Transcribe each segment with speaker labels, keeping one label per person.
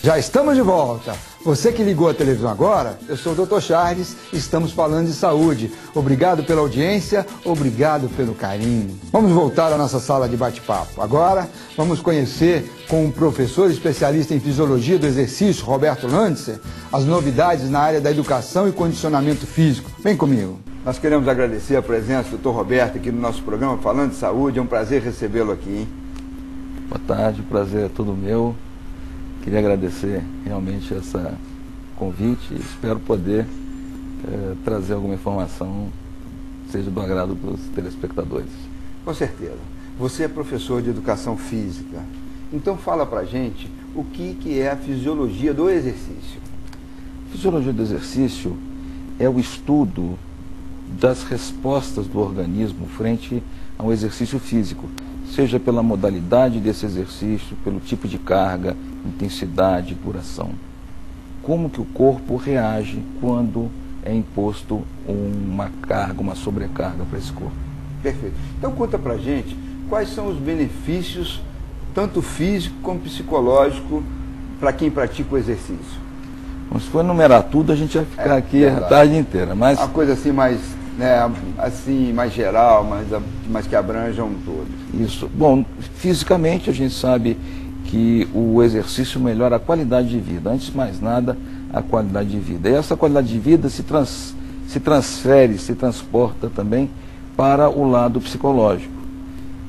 Speaker 1: Já estamos de volta. Você que ligou a televisão agora, eu sou o Dr. Charles, estamos falando de saúde. Obrigado pela audiência, obrigado pelo carinho. Vamos voltar à nossa sala de bate-papo. Agora, vamos conhecer com o professor especialista em fisiologia do exercício, Roberto Landser, as novidades na área da educação e condicionamento físico. Vem comigo. Nós queremos agradecer a presença do Dr. Roberto aqui no nosso programa Falando de Saúde. É um prazer recebê-lo aqui, hein?
Speaker 2: Boa tarde, o prazer é todo meu. Queria agradecer realmente esse convite e espero poder trazer alguma informação que seja do agrado dos telespectadores.
Speaker 1: Com certeza. Você é professor de educação física, então fala pra gente o que é a fisiologia do exercício.
Speaker 2: A fisiologia do exercício é o estudo das respostas do organismo frente a um exercício físico, seja pela modalidade desse exercício, pelo tipo de carga, intensidade, duração. Como que o corpo reage quando é imposto uma carga, uma sobrecarga para esse corpo.
Speaker 1: Perfeito. Então conta pra gente quais são os benefícios, tanto físico como psicológico, para quem pratica o exercício.
Speaker 2: Bom, se for enumerar tudo, a gente vai ficar aqui a tarde inteira. Mas
Speaker 1: uma coisa assim mais, assim, mais geral, mas que abranjam todos.
Speaker 2: Isso. Bom, fisicamente a gente sabe que o exercício melhora a qualidade de vida. Antes de mais nada, a qualidade de vida. E essa qualidade de vida se transfere, se transporta também para o lado psicológico.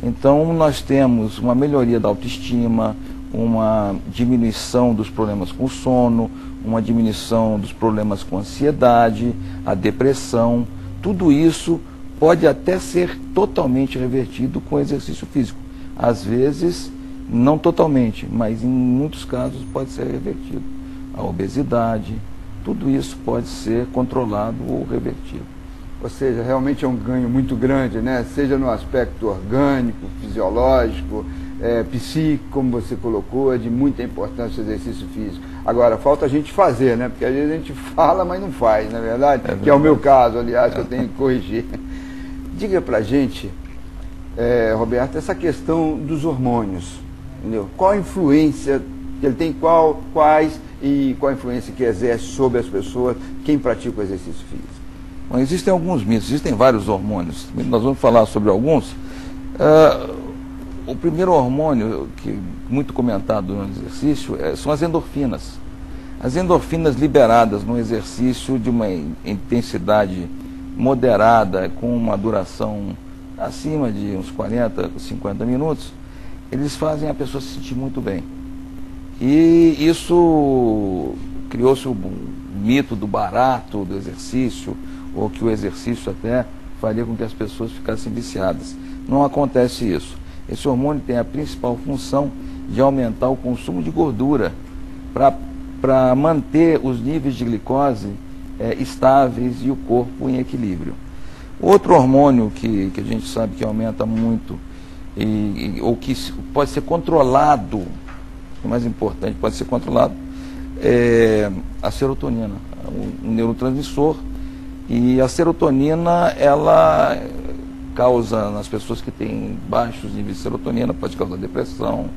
Speaker 2: Então, nós temos uma melhoria da autoestima, uma diminuição dos problemas com o sono, uma diminuição dos problemas com a ansiedade, a depressão. Tudo isso pode até ser totalmente revertido com exercício físico. Às vezes, não totalmente, mas em muitos casos pode ser revertido. A obesidade, tudo isso pode ser controlado ou revertido.
Speaker 1: Ou seja, realmente é um ganho muito grande, né? Seja no aspecto orgânico, fisiológico, psíquico, como você colocou, é de muita importância o exercício físico. Agora, falta a gente fazer, né? Porque às vezes a gente fala, mas não faz, não é verdade? Que é o meu caso, aliás, que eu tenho que corrigir. Diga pra gente, Roberto, essa questão dos hormônios, entendeu? Qual a influência que ele tem, quais e qual a influência que exerce sobre as pessoas, quem pratica o exercício físico?
Speaker 2: Bom, existem alguns mitos, existem vários hormônios. Nós vamos falar sobre alguns. O primeiro hormônio, que muito comentado no exercício, são as endorfinas. As endorfinas liberadas no exercício de uma intensidade moderada, com uma duração acima de uns 40, 50 minutos, eles fazem a pessoa se sentir muito bem. E isso criou-se o mito do barato do exercício, ou que o exercício até faria com que as pessoas ficassem viciadas. Não acontece isso. Esse hormônio tem a principal função de aumentar o consumo de gordura para manter os níveis de glicose estáveis e o corpo em equilíbrio. Outro hormônio que a gente sabe que aumenta muito ou que pode ser controlado, o mais importante, pode ser controlado, é a serotonina, um neurotransmissor. E a serotonina, ela causa, nas pessoas que têm baixos níveis de serotonina, pode causar depressão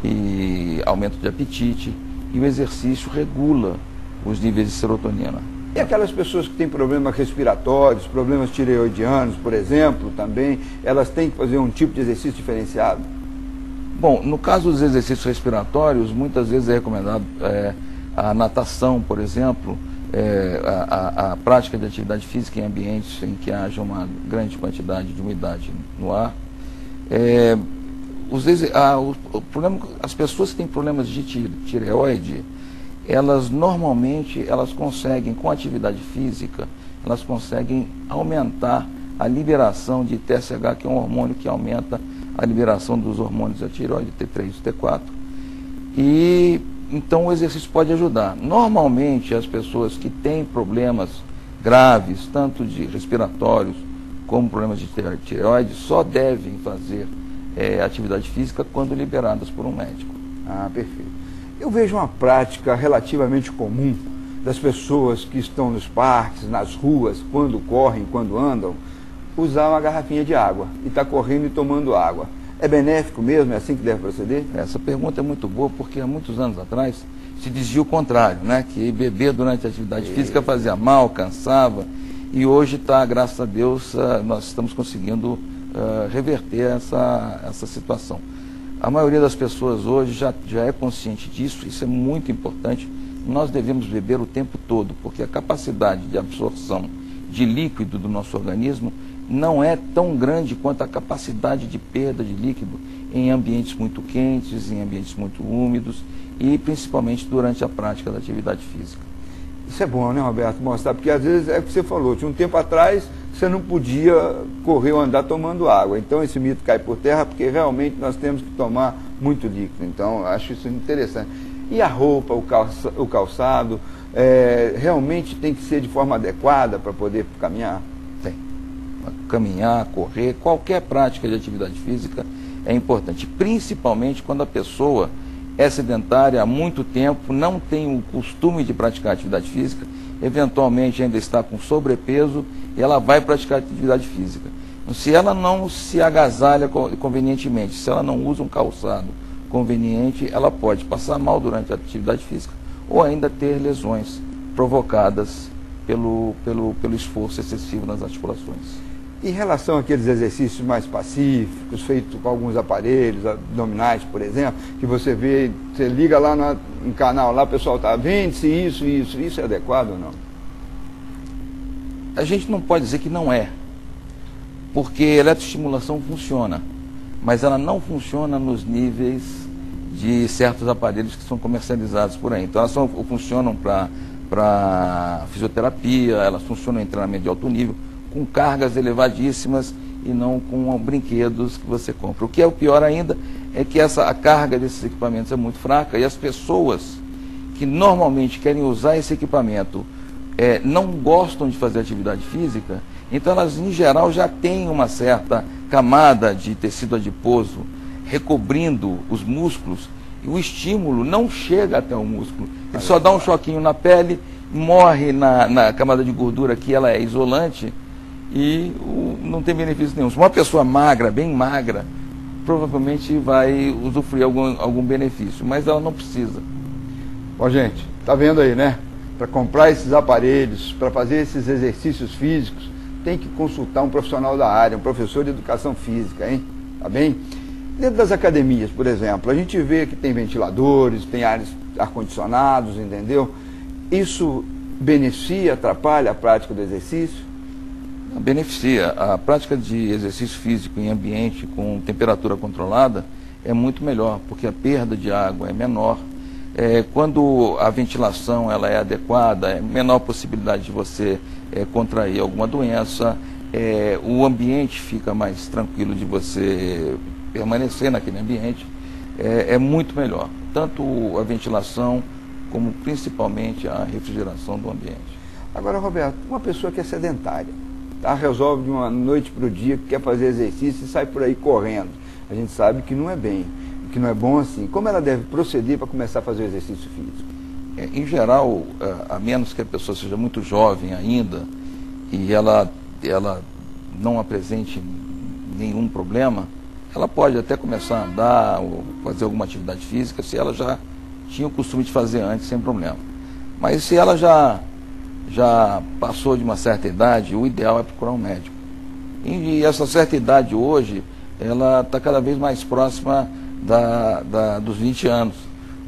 Speaker 2: e aumento de apetite, e o exercício regula os níveis de serotonina.
Speaker 1: E aquelas pessoas que têm problemas respiratórios, problemas tireoidianos, por exemplo, também, elas têm que fazer um tipo de exercício diferenciado?
Speaker 2: Bom, no caso dos exercícios respiratórios, muitas vezes é recomendado a natação, por exemplo, a prática de atividade física em ambientes em que haja uma grande quantidade de umidade no ar. As pessoas que têm problemas de tireoide, elas normalmente conseguem, com atividade física, elas conseguem aumentar a liberação de TSH, que é um hormônio que aumenta a liberação dos hormônios da tireoide, T3 e T4. E então o exercício pode ajudar. Normalmente as pessoas que têm problemas graves, tanto de respiratórios como problemas de tireoide, só devem fazer atividade física quando liberadas por um médico.
Speaker 1: Ah, perfeito. Eu vejo uma prática relativamente comum das pessoas que estão nos parques, nas ruas, quando correm, quando andam, usar uma garrafinha de água e está correndo e tomando água. É benéfico mesmo? É assim que deve proceder?
Speaker 2: Essa pergunta é muito boa, porque há muitos anos atrás se dizia o contrário, né? Que beber durante a atividade física fazia mal, cansava, e hoje está, graças a Deus, nós estamos conseguindo reverter essa situação. A maioria das pessoas hoje já é consciente disso, isso é muito importante. Nós devemos beber o tempo todo, porque a capacidade de absorção de líquido do nosso organismo não é tão grande quanto a capacidade de perda de líquido em ambientes muito quentes, em ambientes muito úmidos e principalmente durante a prática da atividade física.
Speaker 1: Isso é bom, né, Roberto? Mostrar, porque às vezes é o que você falou, tinha um tempo atrás você não podia correr ou andar tomando água. Então esse mito cai por terra, porque realmente nós temos que tomar muito líquido. Então acho isso interessante. E a roupa, o calçado, realmente tem que ser de forma adequada para poder caminhar?
Speaker 2: Tem. Caminhar, correr, qualquer prática de atividade física é importante, principalmente quando a pessoa é sedentária há muito tempo, não tem o costume de praticar atividade física, eventualmente ainda está com sobrepeso e ela vai praticar atividade física. Se ela não se agasalha convenientemente, se ela não usa um calçado conveniente, ela pode passar mal durante a atividade física ou ainda ter lesões provocadas pelo esforço excessivo nas articulações.
Speaker 1: Em relação àqueles exercícios mais pacíficos, feitos com alguns aparelhos, abdominais, por exemplo, que você vê, você liga lá no canal, lá o pessoal está vendo se isso é adequado ou não?
Speaker 2: A gente não pode dizer que não é, porque a eletroestimulação funciona, mas ela não funciona nos níveis de certos aparelhos que são comercializados por aí. Então elas funcionam para fisioterapia, elas funcionam em treinamento de alto nível, com cargas elevadíssimas e não com brinquedos que você compra. O que é o pior ainda é que a carga desses equipamentos é muito fraca e as pessoas que normalmente querem usar esse equipamento não gostam de fazer atividade física, então elas em geral já têm uma certa camada de tecido adiposo recobrindo os músculos e o estímulo não chega até o músculo. Ele só dá um choquinho na pele, morre na camada de gordura que ela é isolante e não tem benefício nenhum. Se uma pessoa magra, bem magra, provavelmente vai usufruir algum benefício, mas ela não precisa.
Speaker 1: Bom, gente, tá vendo aí, né? Para comprar esses aparelhos, para fazer esses exercícios físicos, tem que consultar um profissional da área, um professor de educação física, hein? Tá bem? Dentro das academias, por exemplo, a gente vê que tem ventiladores, tem ar-condicionados, entendeu? Isso beneficia, atrapalha a prática do exercício?
Speaker 2: Beneficia. A prática de exercício físico em ambiente com temperatura controlada é muito melhor, porque a perda de água é menor. Quando a ventilação ela é adequada, é menor possibilidade de você contrair alguma doença, o ambiente fica mais tranquilo de você permanecer naquele ambiente, é muito melhor. Tanto a ventilação como principalmente a refrigeração do ambiente. Agora, Roberto, uma pessoa que é sedentária,
Speaker 1: tá? Resolve de uma noite para o dia que quer fazer exercício e sai por aí correndo. A gente sabe que não é bem, que não é bom assim. Como ela deve proceder para começar a fazer o exercício físico?
Speaker 2: Em geral, a menos que a pessoa seja muito jovem ainda e ela não apresente nenhum problema, ela pode até começar a andar ou fazer alguma atividade física se ela já tinha o costume de fazer antes, sem problema. Mas se ela já passou de uma certa idade, o ideal é procurar um médico. E essa certa idade hoje, ela está cada vez mais próxima dos 20 anos,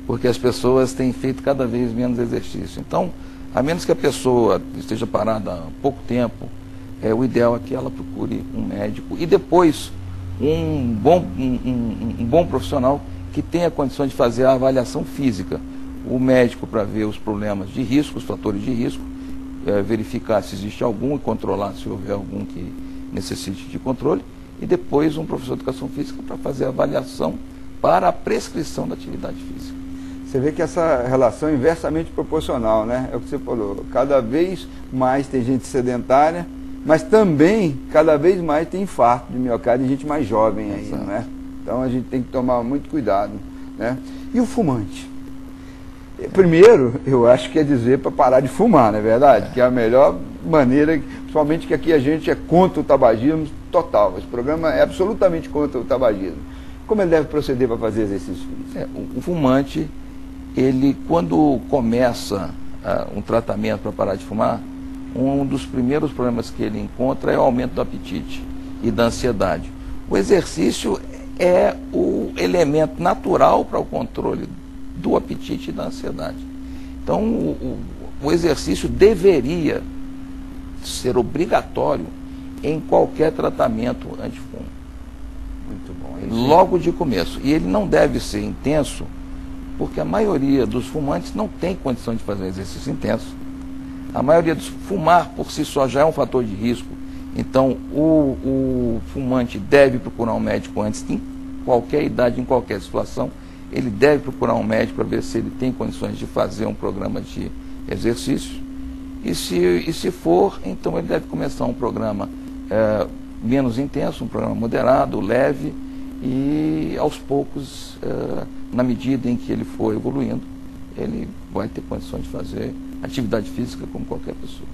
Speaker 2: porque as pessoas têm feito cada vez menos exercício. Então, a menos que a pessoa esteja parada há pouco tempo, o ideal é que ela procure um médico e depois um bom profissional que tenha condições de fazer a avaliação física. O médico para ver os problemas de risco, os fatores de risco, verificar se existe algum e controlar se houver algum que necessite de controle, e depois um professor de educação física para fazer a avaliação para a prescrição da atividade física.
Speaker 1: Você vê que essa relação é inversamente proporcional, né? É o que você falou, cada vez mais tem gente sedentária, mas também cada vez mais tem infarto de miocárdio e gente mais jovem ainda, né? Então a gente tem que tomar muito cuidado, né? E o fumante? Primeiro, eu acho que é dizer para parar de fumar, não é verdade? Que é a melhor maneira, principalmente que aqui a gente é contra o tabagismo total. Esse programa é absolutamente contra o tabagismo. como ele deve proceder para fazer exercício físico?
Speaker 2: O fumante, ele quando começa um tratamento para parar de fumar, um dos primeiros problemas que ele encontra é o aumento do apetite e da ansiedade. O exercício é o elemento natural para o controle do apetite e da ansiedade. Então, o exercício deveria ser obrigatório em qualquer tratamento antifumo.
Speaker 1: Muito bom.
Speaker 2: Logo de começo. E ele não deve ser intenso, porque a maioria dos fumantes não tem condição de fazer um exercício intenso. A maioria dos fumar por si só já é um fator de risco. Então, o fumante deve procurar um médico antes, em qualquer idade, em qualquer situação. Ele deve procurar um médico para ver se ele tem condições de fazer um programa de exercício. E se for, então ele deve começar um programa menos intenso, um programa moderado, leve, e aos poucos, na medida em que ele for evoluindo, ele vai ter condições de fazer atividade física como qualquer pessoa.